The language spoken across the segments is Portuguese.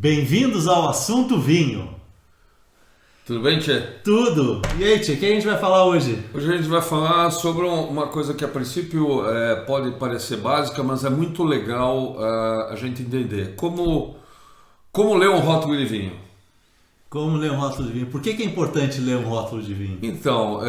Bem-vindos ao Assunto Vinho. Tudo bem, Tchê? Tudo! E aí, Tchê, o que a gente vai falar hoje? Hoje a gente vai falar sobre uma coisa que a princípio pode parecer básica, mas é muito legal a gente entender. Como ler um rótulo de vinho? Como ler um rótulo de vinho? Por que é importante ler um rótulo de vinho? Então,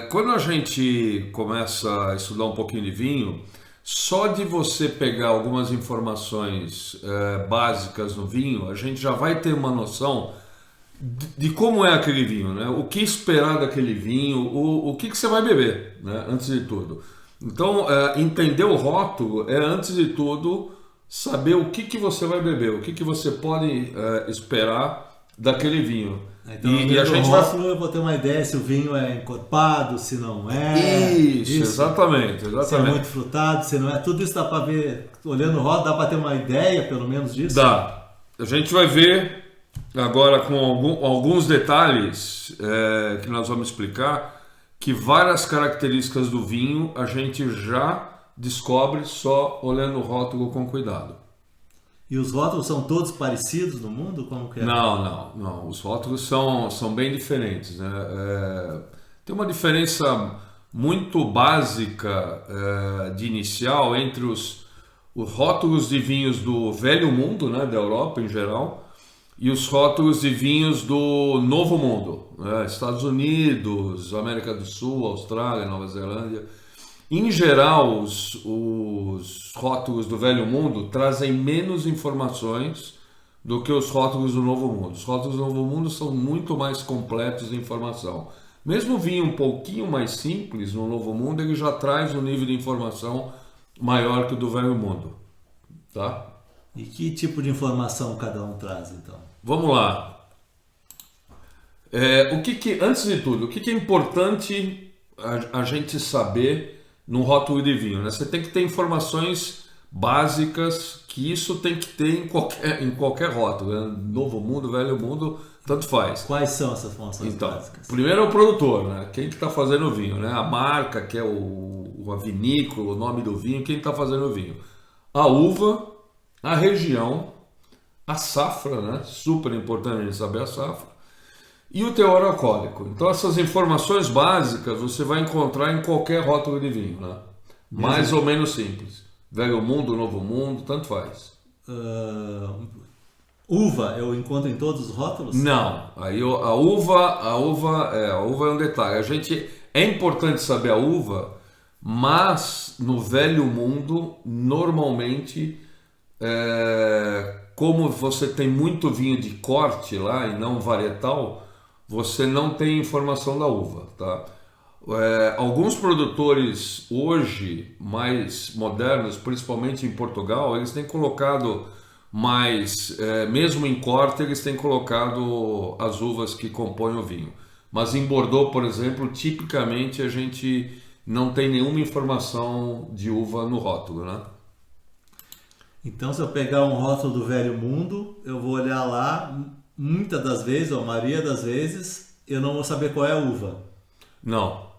quando a gente começa a estudar um pouquinho de vinho, só de você pegar algumas informações básicas no vinho, a gente já vai ter uma noção de como é aquele vinho, né? O que esperar daquele vinho, o que você vai beber, né? Antes de tudo. Então, entender o rótulo é, antes de tudo, saber o que você vai beber, o que você pode esperar daquele vinho. Então, e a gente rótulo, eu vou ter uma ideia se o vinho é encorpado, se não é. Isso. Exatamente. Se é muito frutado, se não é. Tudo isso dá para ver, olhando o rótulo, dá para ter uma ideia, pelo menos, disso? Dá. A gente vai ver agora com alguns detalhes que nós vamos explicar, que várias características do vinho a gente já descobre só olhando o rótulo com cuidado. E os rótulos são todos parecidos no mundo? Como que é? Não. Os rótulos são bem diferentes, né? Tem uma diferença muito básica de inicial entre os rótulos de vinhos do Velho Mundo, né, da Europa em geral, e os rótulos de vinhos do Novo Mundo, né? Estados Unidos, América do Sul, Austrália, Nova Zelândia. Em geral, os rótulos do Velho Mundo trazem menos informações do que os rótulos do Novo Mundo. Os rótulos do Novo Mundo são muito mais completos de informação. Mesmo o vinho um pouquinho mais simples no Novo Mundo, ele já traz um nível de informação maior que o do Velho Mundo. Tá? E que tipo de informação cada um traz, então? Vamos lá. Antes de tudo, o que é importante a gente saber num rótulo de vinho, né? Você tem que ter informações básicas, que isso tem que ter em qualquer rótulo, né? Novo Mundo, Velho Mundo, tanto faz. Quais são essas informações então, básicas? Primeiro é o produtor, né? Quem que está fazendo o vinho, né? A marca, que é a vinícola, o nome do vinho, quem está fazendo o vinho. A uva, a região, a safra, né? Super importante a gente saber a safra. E o teor alcoólico. Então essas informações básicas você vai encontrar em qualquer rótulo de vinho, né? Mais ou menos simples. Velho Mundo, Novo Mundo, tanto faz. Uva eu encontro em todos os rótulos? Não. Aí a uva é um detalhe. É importante saber a uva, mas no Velho Mundo normalmente como você tem muito vinho de corte lá e não varietal, você não tem informação da uva, tá? Alguns produtores hoje mais modernos, principalmente em Portugal, eles têm colocado mais, mesmo em corte, eles têm colocado as uvas que compõem o vinho. Mas em Bordeaux, por exemplo, tipicamente a gente não tem nenhuma informação de uva no rótulo, né? Então, se eu pegar um rótulo do Velho Mundo, eu vou olhar lá, muitas das vezes, ou a maioria das vezes, eu não vou saber qual é a uva. Não.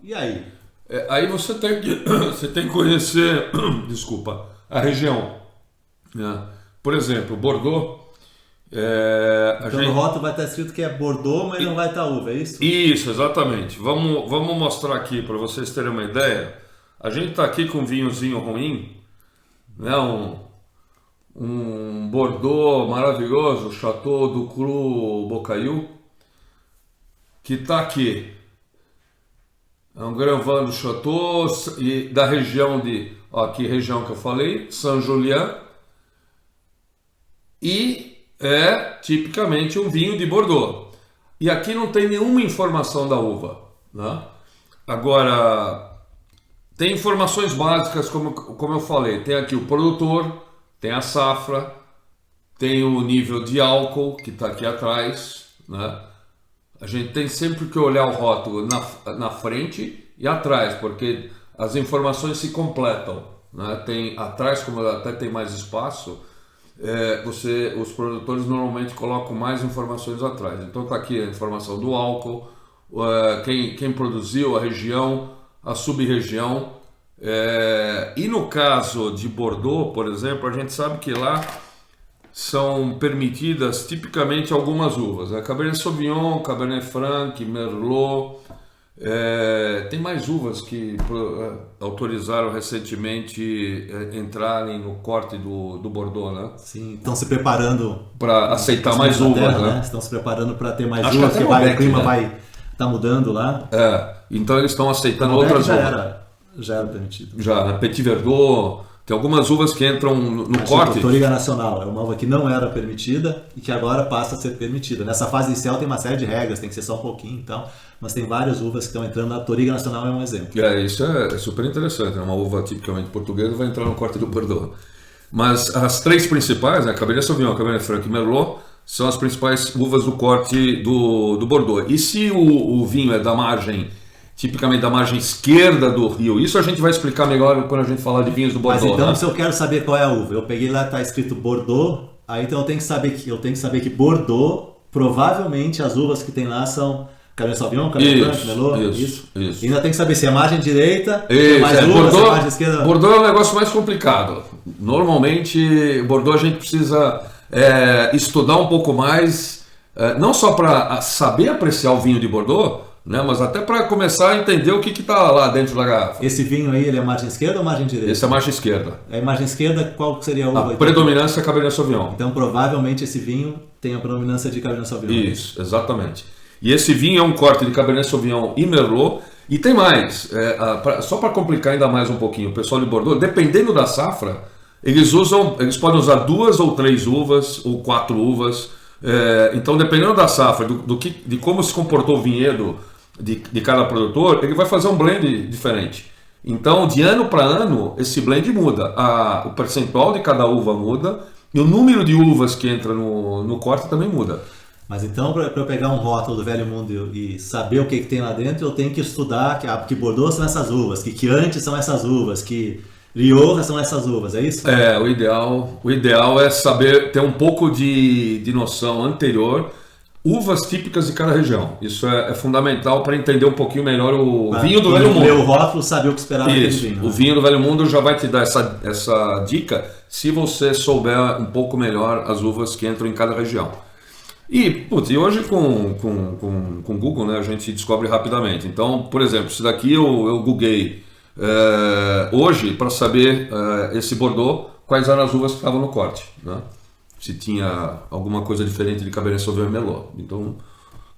E aí? Aí você tem que conhecer, desculpa, a região, né? Por exemplo, Bordeaux. No rótulo vai estar escrito que é Bordeaux, mas não vai estar uva, é isso? Isso, exatamente. Vamos mostrar aqui para vocês terem uma ideia. A gente está aqui com um vinhozinho ruim, né? Um Bordeaux maravilhoso, Chateau do Cru Bocaiu, que está aqui. É um Grand Vin do Chateau e da região que região que eu falei, Saint-Julien, e é tipicamente um vinho de Bordeaux. E aqui não tem nenhuma informação da uva, né? Agora, tem informações básicas, como eu falei. Tem aqui o produtor, tem a safra, tem o nível de álcool que está aqui atrás, né? A gente tem sempre que olhar o rótulo na frente e atrás, porque as informações se completam, né? Tem atrás, como até tem mais espaço, os produtores normalmente colocam mais informações atrás. Então está aqui a informação do álcool, quem produziu, a região, a sub-região. E no caso de Bordeaux, por exemplo, a gente sabe que lá são permitidas tipicamente algumas uvas, né? Cabernet Sauvignon, Cabernet Franc, Merlot. Tem mais uvas que autorizaram recentemente entrarem no corte do Bordeaux, né? Sim, estão se preparando para aceitar mais uvas, né? Estão se preparando para ter mais Acho uvas, que porque até o clima né? vai estar mudando lá. Então eles estão aceitando Malbec outras uvas. Já era permitido. Já, né? Petit Verdot, tem algumas uvas que entram no corte. Tipo, Touriga Nacional é uma uva que não era permitida e que agora passa a ser permitida. Nessa fase inicial tem uma série de regras, tem que ser só um pouquinho e tal, mas tem várias uvas que estão entrando na Touriga Nacional, é um exemplo. Isso é super interessante, né? Uma uva tipicamente portuguesa vai entrar no corte do Bordeaux. Mas as três principais, né? Cabernet Sauvignon, Cabernet Franc e Merlot, são as principais uvas do corte do Bordeaux. E se o vinho é da margem, tipicamente da margem esquerda do rio, isso a gente vai explicar melhor quando a gente falar de vinhos do Bordeaux. Mas então, né? se eu quero saber qual é a uva, eu peguei lá, está escrito Bordeaux, aí então eu tenho que saber que Bordeaux, provavelmente as uvas que tem lá são Cabernet Sauvignon, Cabernet Franc, Merlot, isso. E ainda tem que saber se é margem direita, se mais uvas, Bordeaux, se é margem esquerda. Bordeaux é um negócio mais complicado. Normalmente, Bordeaux a gente precisa estudar um pouco mais, não só para saber apreciar o vinho de Bordeaux, né, mas até para começar a entender o que está lá dentro da garrafa. Esse vinho aí, ele é margem esquerda ou margem direita? Esse é a margem esquerda. É margem esquerda, qual seria a uva? A então? predominância é Cabernet Sauvignon. Então, provavelmente esse vinho tem a predominância de Cabernet Sauvignon. Isso, exatamente. E esse vinho é um corte de Cabernet Sauvignon e Merlot. E tem mais, só para complicar ainda mais um pouquinho, o pessoal de Bordeaux, dependendo da safra, eles podem usar 2 ou 3 uvas ou 4 uvas. Então, dependendo da safra, de como se comportou o vinhedo de cada produtor, ele vai fazer um blend diferente. Então, de ano para ano, esse blend muda. O percentual de cada uva muda e o número de uvas que entra no corte também muda. Mas então, para eu pegar um rótulo do Velho Mundo e saber o que tem lá dentro, eu tenho que estudar que Bordeaux são essas uvas, que Chianti são essas uvas, que Rioja são essas uvas, é isso? O ideal é saber, ter um pouco de noção anterior, uvas típicas de cada região. Isso é fundamental para entender um pouquinho melhor o vinho do Velho Mundo. Ler o rótulo, saber o que esperar daquele vinho. O vinho do Velho Mundo já vai te dar essa dica se você souber um pouco melhor as uvas que entram em cada região. E hoje com o Google, né, a gente descobre rapidamente. Então, por exemplo, se daqui eu googlei hoje para saber esse Bordeaux, quais eram as uvas que estavam no corte, né? Se tinha alguma coisa diferente de Cabernet Sauvignon e Merlot. Então,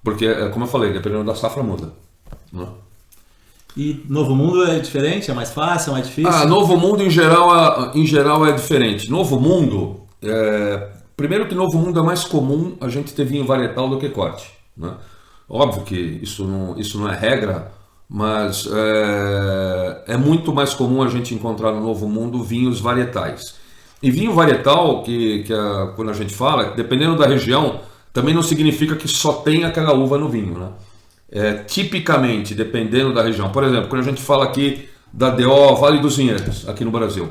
porque, como eu falei, dependendo da safra muda, né? E Novo Mundo é diferente? É mais fácil? É mais difícil? Novo Mundo em geral é diferente. Novo Mundo, primeiro que Novo Mundo é mais comum a gente ter vinho varietal do que corte, né? Óbvio que isso não é regra, mas é muito mais comum a gente encontrar no Novo Mundo vinhos varietais. E vinho varietal, quando a gente fala, dependendo da região, também não significa que só tem aquela uva no vinho, né? Tipicamente, dependendo da região. Por exemplo, quando a gente fala aqui da DO Vale dos Vinhedos, aqui no Brasil,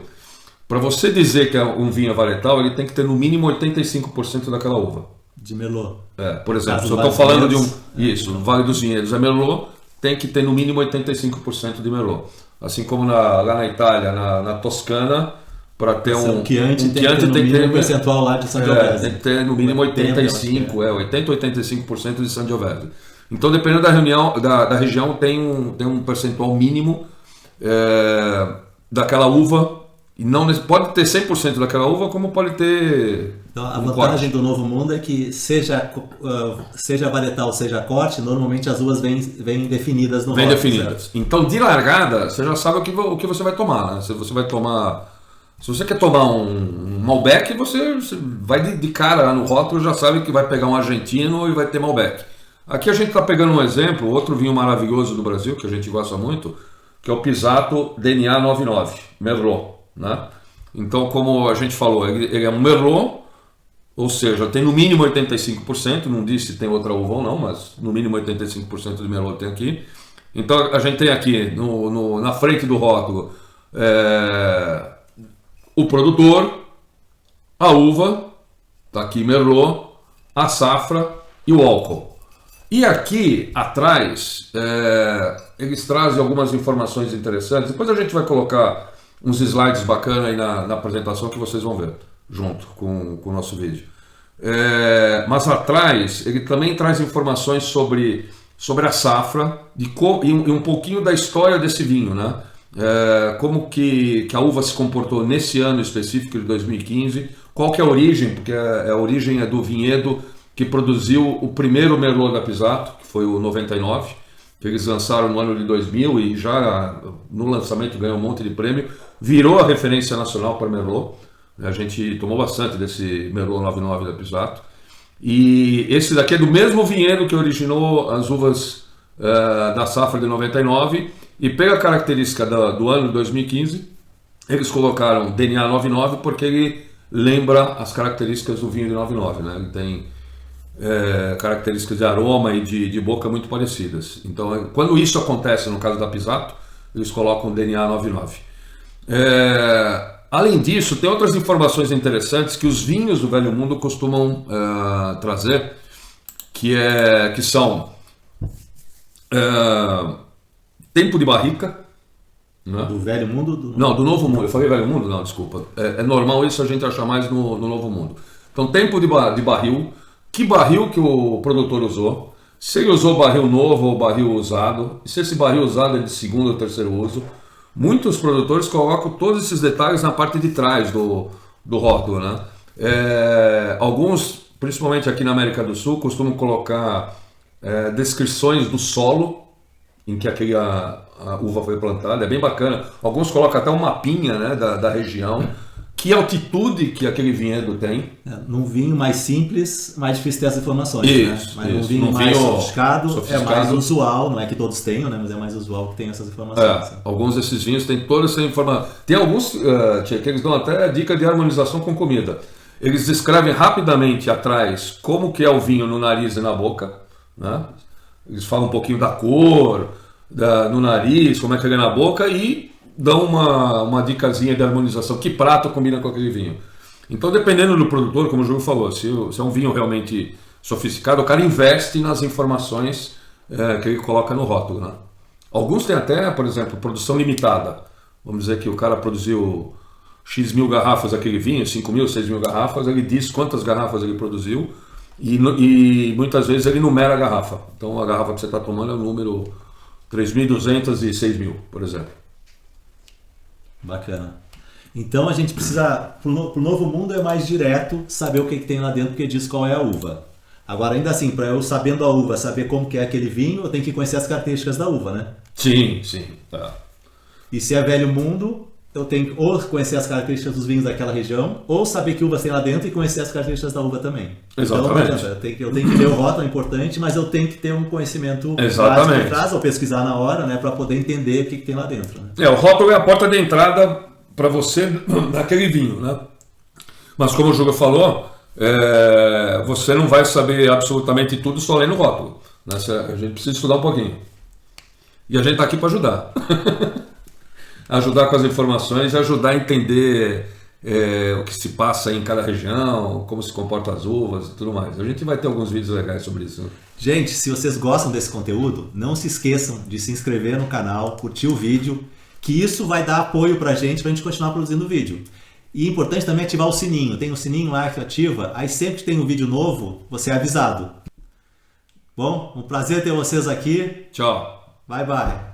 para você dizer que um vinho é varietal, ele tem que ter no mínimo 85% daquela uva. De Merlot. Por exemplo, se eu estou falando de Isso, Vale dos Vinhedos é Merlot, tem que ter no mínimo 85% de Merlot. Assim como lá na Itália, na Toscana, para ter um Chianti tem que ter no mínimo percentual lá de Sangiovese. Tem que ter no mínimo 85%, 80 ou 85% de Sangiovese. Então, dependendo da região, tem um percentual mínimo daquela uva. E não pode ter 100% daquela uva, como pode ter. Então, a vantagem do Novo Mundo é que seja varietal, seja corte, normalmente as uvas vêm definidas no rótulo. Vêm definidas. Então, de largada, você já sabe o que você vai tomar, né? Se você quer tomar um Malbec, você vai de cara lá no rótulo, já sabe que vai pegar um argentino e vai ter Malbec. Aqui a gente está pegando um exemplo, outro vinho maravilhoso do Brasil, que a gente gosta muito, que é o Pisato DNA 99, Merlot, né? Então, como a gente falou, ele é um Merlot, ou seja, tem no mínimo 85%, não disse se tem outra uva ou não, mas no mínimo 85% de Merlot tem aqui. Então, a gente tem aqui na frente do rótulo o produtor, a uva, está aqui Merlot, a safra e o álcool. E aqui atrás eles trazem algumas informações interessantes. Depois a gente vai colocar uns slides bacanas aí na apresentação que vocês vão ver. junto com o nosso vídeo. Mas atrás ele também traz informações sobre a safra e um pouquinho da história desse vinho, né? Como que a uva se comportou nesse ano específico de 2015, qual que é a origem, porque a origem é do vinhedo que produziu o primeiro Merlot da Pisato, que foi o 99, que eles lançaram no ano de 2000 e já no lançamento ganhou um monte de prêmio, virou a referência nacional para Merlot. A gente tomou bastante desse Merlot 99 da Pisato. E esse daqui é do mesmo vinhedo que originou as uvas da safra de 99. E pela característica do ano de 2015, eles colocaram DNA 99 porque ele lembra as características do vinho de 99. Né? Ele tem características de aroma e de boca muito parecidas. Então, quando isso acontece no caso da Pisato, eles colocam DNA 99. Além disso, tem outras informações interessantes que os vinhos do Velho Mundo costumam trazer, que são tempo de barrica. Né? Do Velho Mundo? Não, do Novo Mundo. Eu falei Velho Mundo? Não, desculpa. É normal isso a gente achar mais no Novo Mundo. Então, tempo de barril, que barril que o produtor usou, se ele usou barril novo ou barril usado, e se esse barril usado é de segundo ou terceiro uso. Muitos produtores colocam todos esses detalhes na parte de trás do rótulo, né? Alguns, principalmente aqui na América do Sul, costumam colocar descrições do solo em que a uva foi plantada, é bem bacana. Alguns colocam até um mapinha, né, da região, que altitude que aquele vinhedo tem. Num vinho mais simples, mais difícil ter essas informações. Isso, né? Mas num vinho mais sofisticado, é mais usual, não é que todos tenham, né? Mas é mais usual que tenham essas informações. Alguns desses vinhos têm toda essa informação. Tem alguns que eles dão até dica de harmonização com comida. Eles descrevem rapidamente atrás como que é o vinho no nariz e na boca, né? Eles falam um pouquinho da cor, no nariz, como é que ele é na boca e dão uma dicasinha de harmonização, que prato combina com aquele vinho. Então, dependendo do produtor, como o Júlio falou, se é um vinho realmente sofisticado, o cara investe nas informações que ele coloca no rótulo. Né? Alguns têm até, por exemplo, produção limitada. Vamos dizer que o cara produziu X mil garrafas daquele vinho, 5 mil, 6 mil garrafas, ele diz quantas garrafas ele produziu e muitas vezes ele numera a garrafa. Então, a garrafa que você está tomando é o número 3.200 e 6.000, por exemplo. Bacana. Então a gente precisa, pro Novo Mundo é mais direto saber o que tem lá dentro, porque diz qual é a uva. Agora, ainda assim, para eu sabendo a uva, saber como que é aquele vinho, eu tenho que conhecer as características da uva, né? Sim, tá. E se é Velho Mundo, eu tenho que ou conhecer as características dos vinhos daquela região, ou saber que uvas tem lá dentro e conhecer as características da uva também. Exatamente. Então, eu tenho que ler o rótulo, é importante, mas eu tenho que ter um conhecimento Exatamente. básico de trás, ou pesquisar na hora, né, para poder entender o que tem lá dentro. Né? O rótulo é a porta de entrada para você naquele vinho, né? Mas como o Júlio falou, você não vai saber absolutamente tudo só lendo o rótulo. Né? A gente precisa estudar um pouquinho. E a gente está aqui para ajudar. Ajudar com as informações e ajudar a entender o que se passa em cada região, como se comportam as uvas e tudo mais. A gente vai ter alguns vídeos legais sobre isso. Né? Gente, se vocês gostam desse conteúdo, não se esqueçam de se inscrever no canal, curtir o vídeo, que isso vai dar apoio pra gente continuar produzindo vídeo. E é importante também ativar o sininho. Tem um sininho lá que ativa, aí sempre que tem um vídeo novo, você é avisado. Bom, um prazer ter vocês aqui. Tchau. Bye, bye.